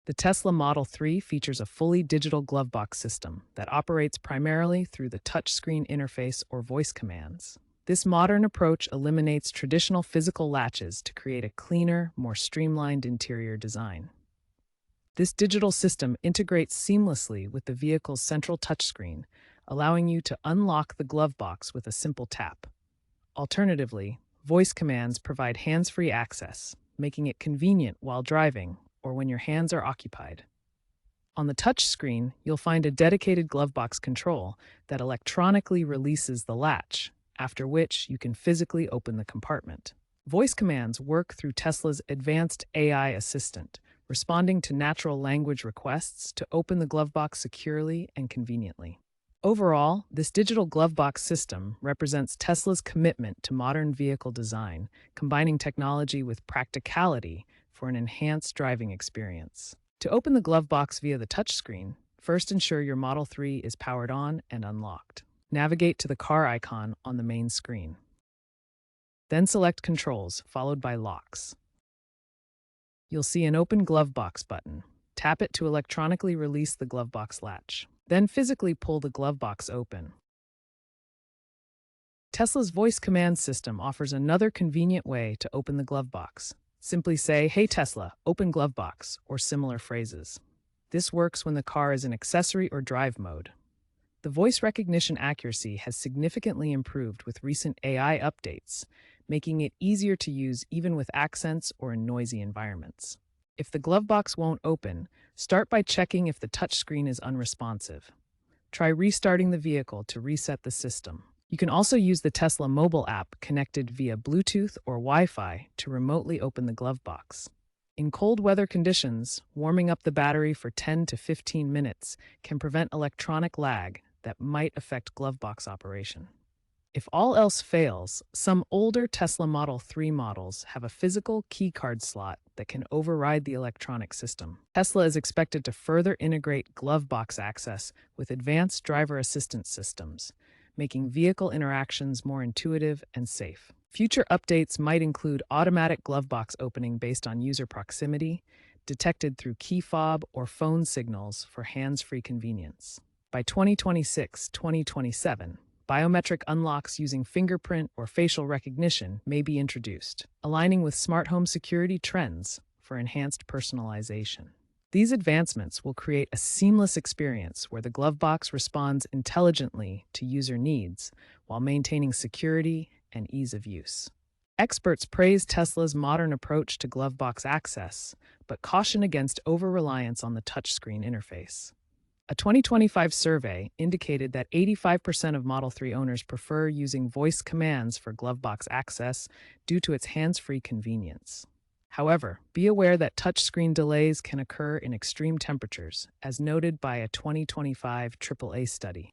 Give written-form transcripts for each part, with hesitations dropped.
The Tesla Model 3 features a fully digital Glovebox system that operates primarily through the touchscreen interface or voice commands. This modern approach eliminates traditional physical latches to create a cleaner, more streamlined interior design. This digital system integrates seamlessly with the vehicle's central touchscreen, allowing you to unlock the Glovebox with a simple tap. Alternatively, voice commands provide hands-free access, making it convenient while driving or when your hands are occupied. On the touchscreen, you'll find a dedicated Glovebox control that electronically releases the latch, after which you can physically open the compartment. Voice commands work through Tesla's advanced AI assistant, responding to natural language requests to open the Glovebox securely and conveniently. Overall, this digital Glovebox system represents Tesla's commitment to modern vehicle design, combining technology with practicality for an enhanced driving experience. To open the Glovebox via the touchscreen, first ensure your Model 3 is powered on and unlocked. Navigate to the car icon on the main screen. Then select Controls, followed by Locks. You'll see an Open Glovebox button. Tap it to electronically release the Glovebox latch. Then physically pull the Glovebox open. Tesla's voice command system offers another convenient way to open the Glovebox. Simply say, "Hey Tesla, open Glovebox," or similar phrases. This works when the car is in accessory or drive mode. The voice recognition accuracy has significantly improved with recent AI updates, making it easier to use even with accents or in noisy environments. If the Glovebox won't open, start by checking if the touchscreen is unresponsive. Try restarting the vehicle to reset the system. You can also use the Tesla mobile app connected via Bluetooth or Wi-Fi to remotely open the Glovebox. In cold weather conditions, warming up the battery for 10 to 15 minutes can prevent electronic lag that might affect Glovebox operation. If all else fails, some older Tesla Model 3 models have a physical keycard slot that can override the electronic system. Tesla is expected to further integrate Glovebox access with advanced driver assistance systems, making vehicle interactions more intuitive and safe. Future updates might include automatic Glovebox opening based on user proximity, detected through key fob or phone signals for hands-free convenience. By 2026-2027, biometric unlocks using fingerprint or facial recognition may be introduced, aligning with smart home security trends for enhanced personalization. These advancements will create a seamless experience where the Glovebox responds intelligently to user needs while maintaining security and ease of use. Experts praise Tesla's modern approach to Glovebox access, but caution against over-reliance on the touchscreen interface. A 2025 survey indicated that 85% of Model 3 owners prefer using voice commands for Glovebox access due to its hands-free convenience. However, be aware that touchscreen delays can occur in extreme temperatures, as noted by a 2025 AAA study.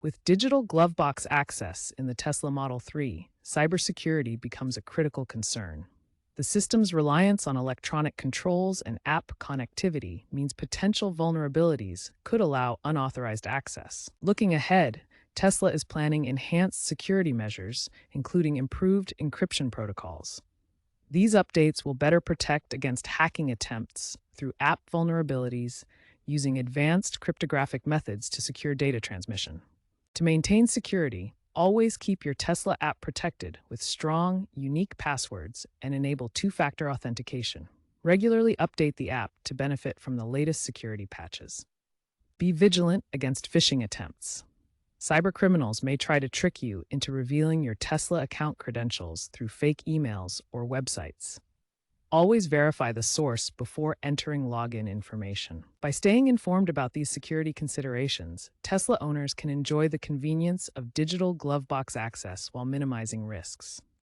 With digital Glovebox access in the Tesla Model 3, cybersecurity becomes a critical concern. The system's reliance on electronic controls and app connectivity means potential vulnerabilities could allow unauthorized access. Looking ahead, Tesla is planning enhanced security measures, including improved encryption protocols. These updates will better protect against hacking attempts through app vulnerabilities, using advanced cryptographic methods to secure data transmission. To maintain security, always keep your Tesla app protected with strong, unique passwords and enable two-factor authentication. Regularly update the app to benefit from the latest security patches. Be vigilant against phishing attempts. Cybercriminals may try to trick you into revealing your Tesla account credentials through fake emails or websites. Always verify the source before entering login information. By staying informed about these security considerations, Tesla owners can enjoy the convenience of digital Glovebox access while minimizing risks.